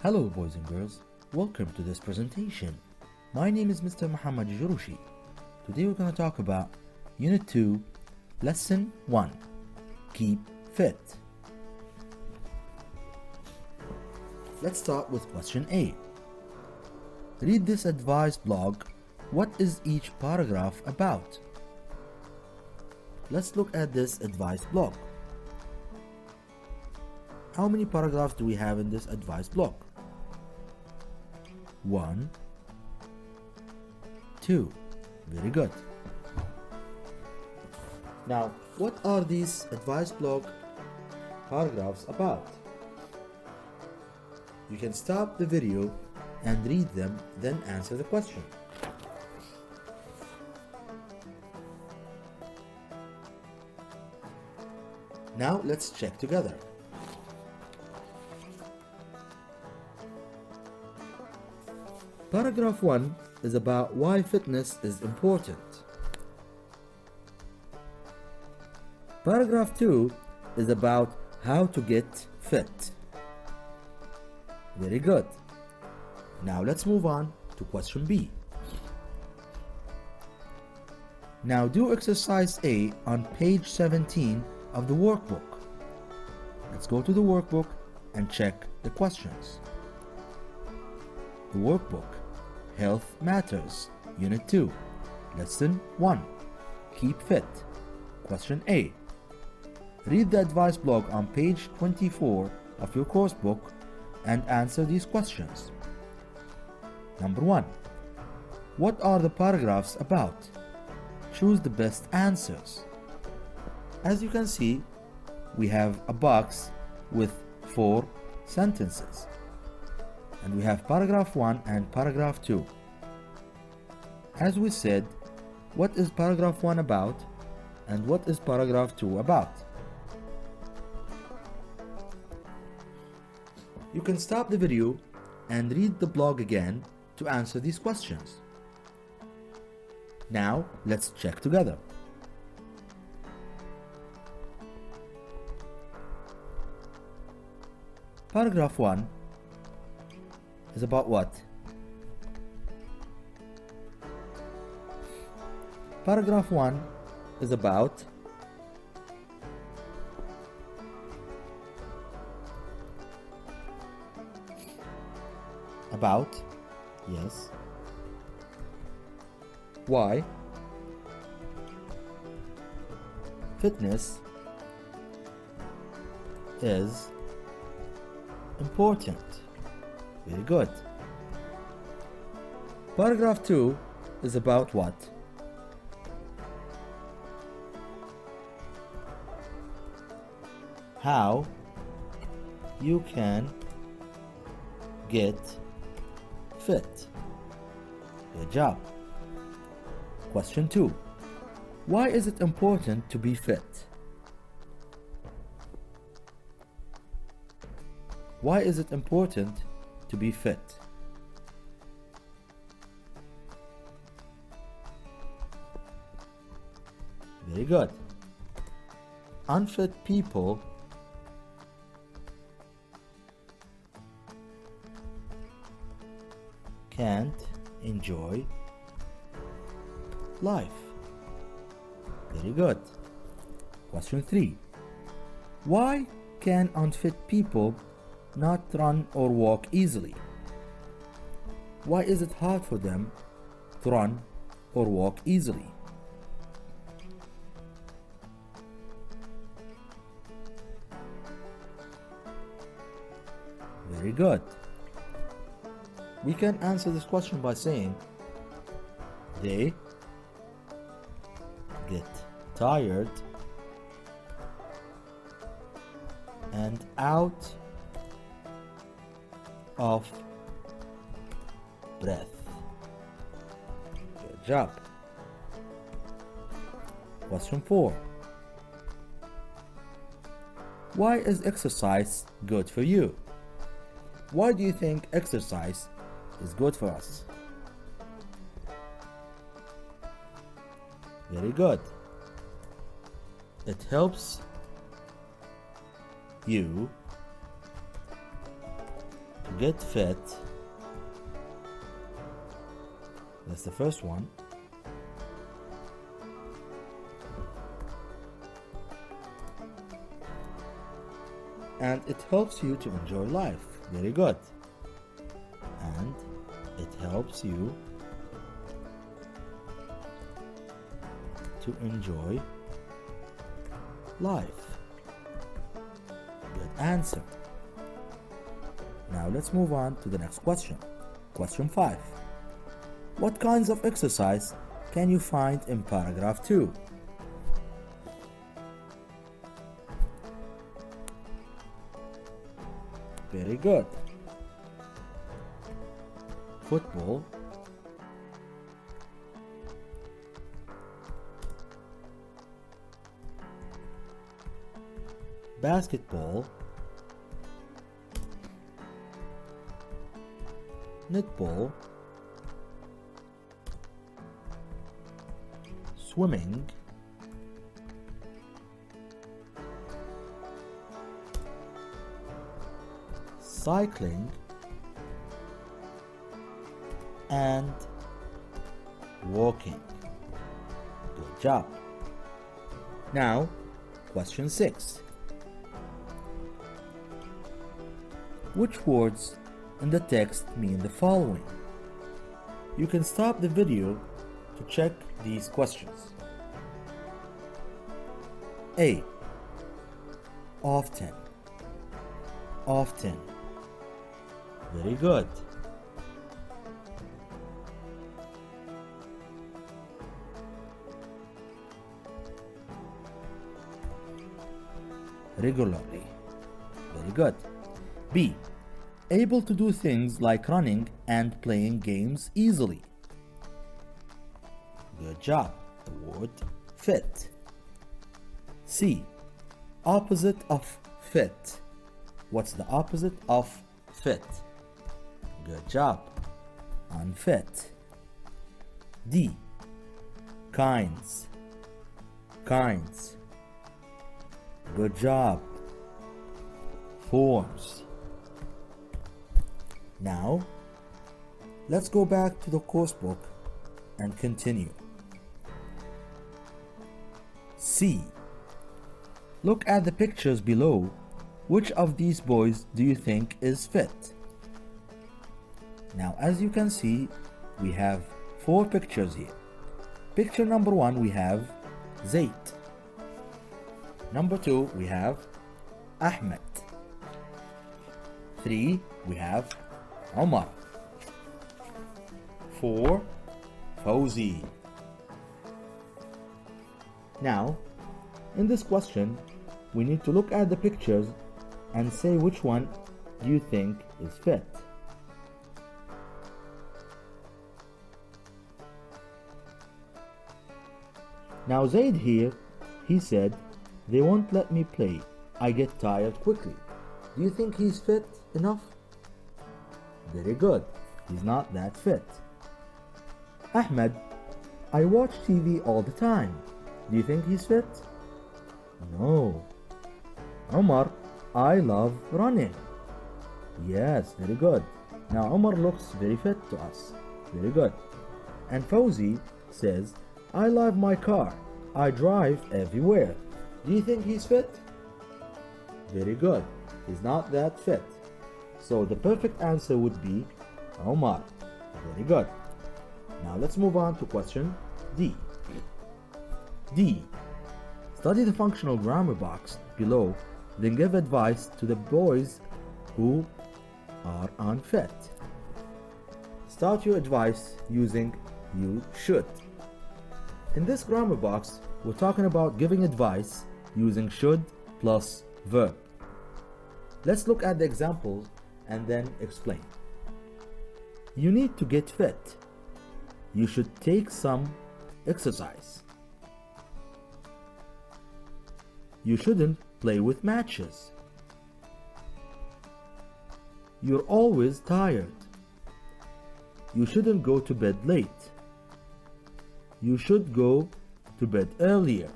Hello boys and girls, welcome to this presentation. My name is Mr. Mohamed Eljaroshi. Today we're going to talk about Unit 2, Lesson 1, Keep Fit. Let's start with question A. Read this advice blog. What is each paragraph about? Let's look at this advice blog. How many paragraphs do we have in this advice blog? 1, 2. Very good. Now, what are these advice blog paragraphs about? You can stop the video and read them, then answer the question. Now, let's check together. Paragraph 1 is about why fitness is important. Paragraph 2 is about how to get fit. Very good. Now let's move on to question B. Now do exercise A on page 17 of the workbook. Let's go to the workbook and check the questions. The workbook, Health Matters, Unit 2, Lesson 1, Keep Fit. Question A. Read the advice blog on page 24 of your course book and answer these questions. Number 1. What are the paragraphs about? Choose the best answers. As you can see, we have a box with 4 sentences. And we have paragraph 1 and paragraph 2. As we said, what is paragraph 1 about and what is paragraph 2 about? You can stop the video and read the blog again to answer these questions. Now, let's check together. Paragraph 1 is about what? Paragraph 1 is about yes, why fitness is important. Very good. Paragraph 2 is about what? How you can get fit. Good job. Question 2. Why is it important to be fit? Why is it important to be fit? Very good. Unfit people can't enjoy life. Very good. Question 3. Why can unfit people not run or walk easily? Why is it hard for them to run or walk easily? Very good. We can answer this question by saying they get tired and out of breath. Good job. Question 4. Why is exercise good for you? Why do you think exercise is good for us? Very good. It helps you to get fit. That's the first one. And it helps you to enjoy life. Very good. And it helps you to enjoy life. Good answer. Now let's move on to the next question. Question 5. What kinds of exercise can you find in paragraph 2? Very good. Football, basketball, netball, swimming, cycling, and walking. Good job. Now, question 6. Which words in the text mean the following? You can stop the video to check these questions. A. Often. Often. Very good. Regularly. Very good. B. Able to do things like running and playing games easily. Good job. The word fit. C. Opposite of fit. What's the opposite of fit? Good job. Unfit. D. Kinds. Kinds. Good job. Forms. Now, let's go back to the course book and continue. C. Look at the pictures below. Which of these boys do you think is fit? Now, as you can see, we have 4 pictures here. Picture number 1, we have Zayd. Number 2, we have Ahmed. 3, we have Omar. 4, Fawzi. Now, in this question, we need to look at the pictures and say which one do you think is fit. Now Zayd here, he said, they won't let me play. I get tired quickly. Do you think he's fit enough? Very good. He's not that fit. Ahmed, I watch TV all the time. Do you think he's fit? No. Omar, I love running. Yes, very good. Now Omar looks very fit to us. Very good. And Fawzi says, I love my car. I drive everywhere. Do you think he's fit? Very good. He's not that fit. So the perfect answer would be Omar. Very good. Now let's move on to question D. D. Study the functional grammar box below, then give advice to the boys who are unfit. Start your advice using you should. In this grammar box, we're talking about giving advice using should plus verb. Let's look at the examples and then explain. You need to get fit. You should take some exercise. You shouldn't play with matches. You're always tired. You shouldn't go to bed late. You should go to bed earlier.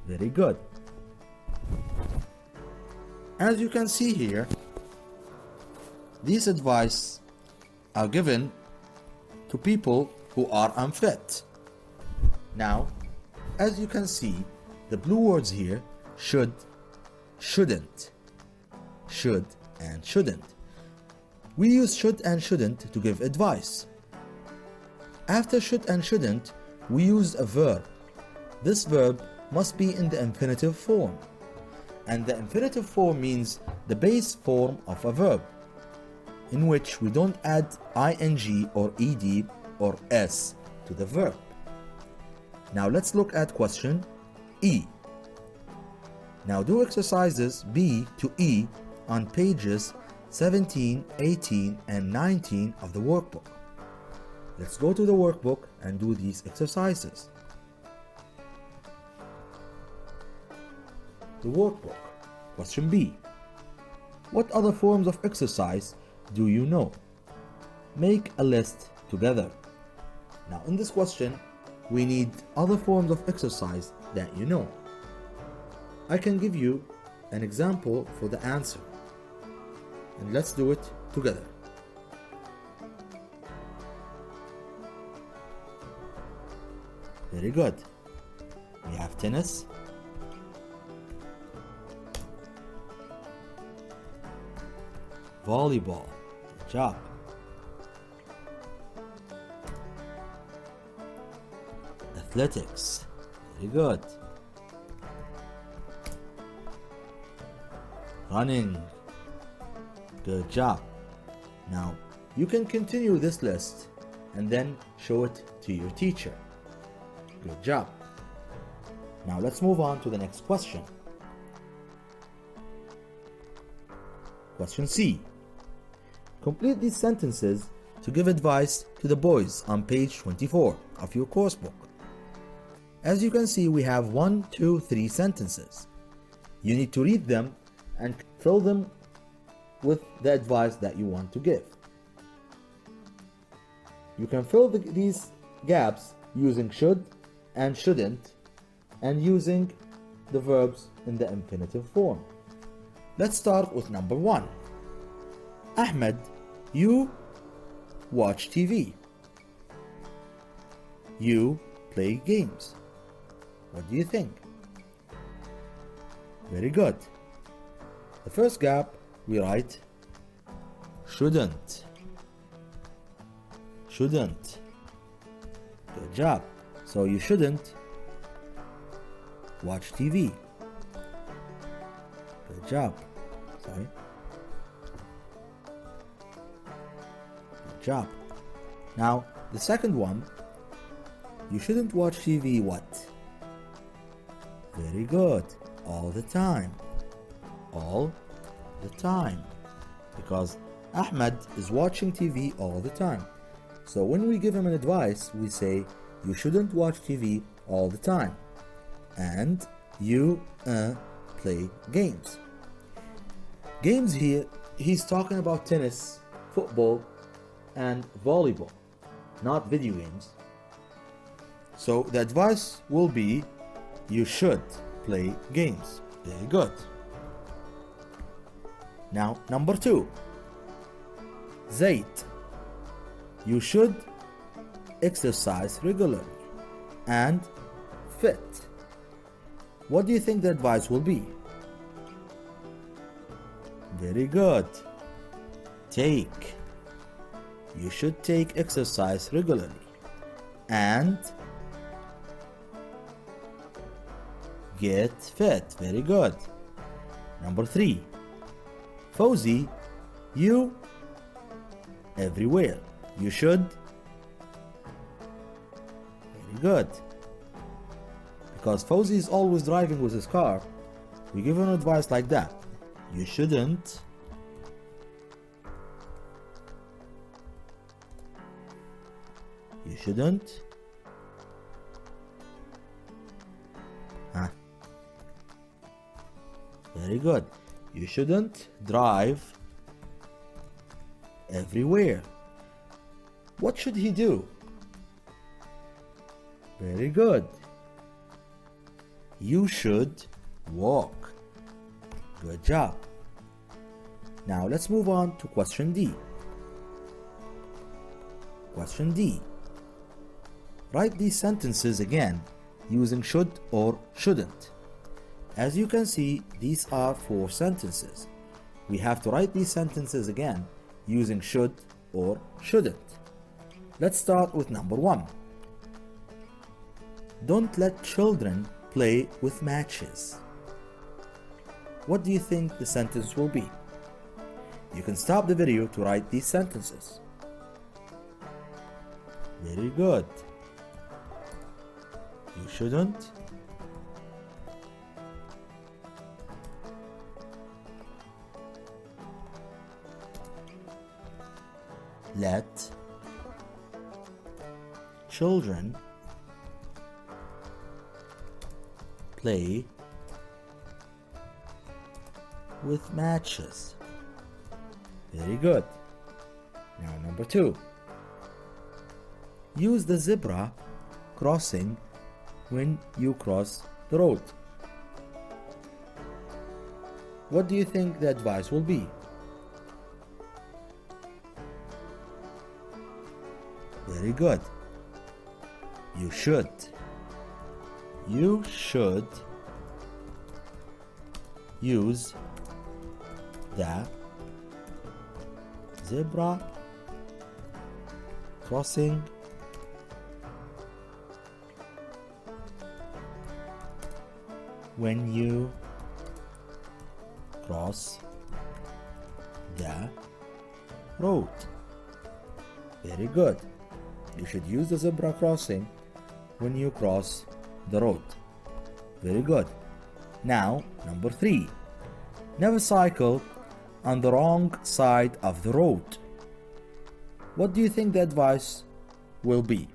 Very good. As you can see here, these advice are given to people who are unfit. Now, as you can see, the blue words here, should, shouldn't, should and shouldn't. We use should and shouldn't to give advice. After should and shouldn't, we use a verb. This verb must be in the infinitive form. And the infinitive form means the base form of a verb, in which we don't add ing or ed or s to the verb. Now let's look at question E. Now do exercises B to E on pages 17, 18, and 19 of the workbook. Let's go to the workbook and do these exercises. The workbook. Question B. What other forms of exercise do you know? Make a list together. Now in this question, we need other forms of exercise that you know. I can give you an example for the answer. And let's do it together. Very good. We have tennis, volleyball. Good job. Athletics. Very good. Running. Good job. Now, you can continue this list and then show it to your teacher. Good job. Now let's move on to the next question. Question C. Complete these sentences to give advice to the boys on page 24 of your course book. As you can see, we have 1, 2, 3 sentences. You need to read them and fill them with the advice that you want to give. You can fill these gaps using should and shouldn't and using the verbs in the infinitive form. Let's start with number 1. Ahmed, you watch TV. You play games. What do you think? Very good. The first gap, we write shouldn't. Shouldn't. Good job. So you shouldn't watch TV. Good job. Sorry. Good job. Now, the second one, you shouldn't watch TV what? Very good. All the time. All the time. Because Ahmed is watching TV all the time. So when we give him an advice, we say, you shouldn't watch TV all the time. And you play games. Games here, he's talking about tennis, football, and volleyball, not video games. So the advice will be, you should play games. Very good. Now, number 2. Zaid, you should exercise regularly and fit. What do you think the advice will be? Very good. Take. You should take exercise regularly and get fit. Very good. Number 3. Fawzi, you everywhere. You should. Very good. Because Fawzi is always driving with his car, we give him advice like that. You shouldn't. You shouldn't. Very good. You shouldn't drive everywhere. What should he do? Very good. You should walk. Good job. Now let's move on to question D. Question D. Write these sentences again using should or shouldn't. As you can see, these are 4 sentences. We have to write these sentences again using should or shouldn't. Let's start with number 1. Don't let children play with matches. What do you think the sentence will be? You can stop the video to write these sentences. Very good. You shouldn't. Let children play with matches. Very good. Now number 2. Use the zebra crossing when you cross the road. What do you think the advice will be? Very good. You should. You should use the zebra crossing when you cross the road. Very good. You should use the zebra crossing when you cross the road. Very good. Now, number 3. Never cycle on the wrong side of the road. What do you think the advice will be?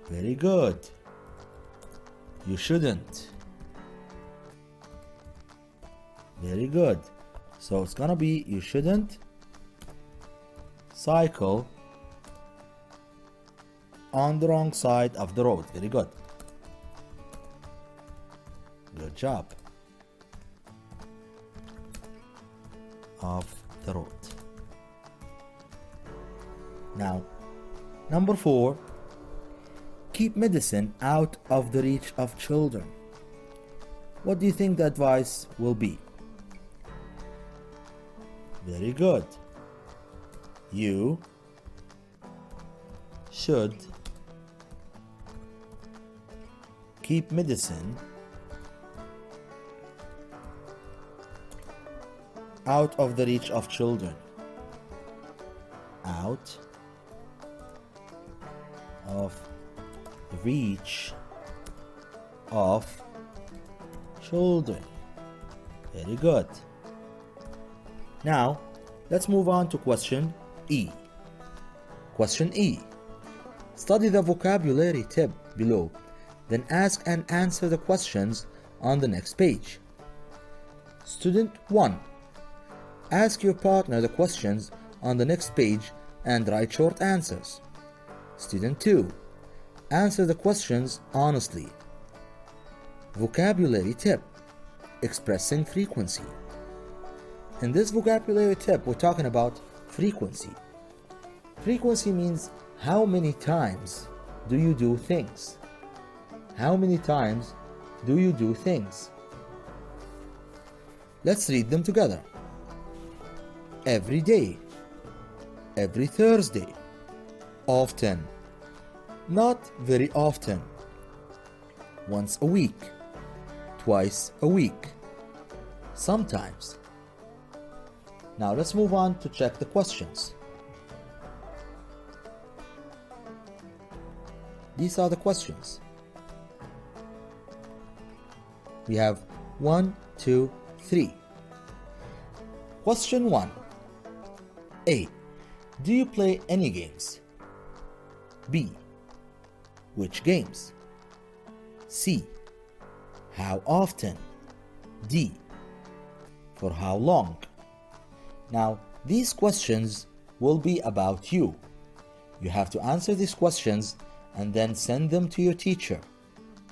Very good. You shouldn't. Very good. So it's gonna be you shouldn't cycle on the wrong side of the road. Very good. Good job. Of the road. Now, number 4. Keep medicine out of the reach of children. What do you think the advice will be? Very good. You should keep medicine out of the reach of children. Out of the reach of children. Very good. Now, let's move on to question E. Question E. Study the vocabulary tip below, then ask and answer the questions on the next page. Student 1. Ask your partner the questions on the next page and write short answers. Student 2. Answer the questions honestly. Vocabulary tip. Expressing frequency. In this vocabulary tip, we're talking about frequency. Frequency means how many times do you do things? How many times do you do things? Let's read them together. Every day. Every Thursday. Often. Not very often. Once a week. Twice a week. Sometimes. Now let's move on to check the questions. These are the questions. We have 1, 2, 3. Question 1. A. Do you play any games? B. Which games? C. How often? D. For how long? Now, these questions will be about you. You have to answer these questions and then send them to your teacher,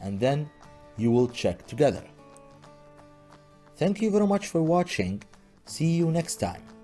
and then you will check together. Thank you very much for watching. See you next time.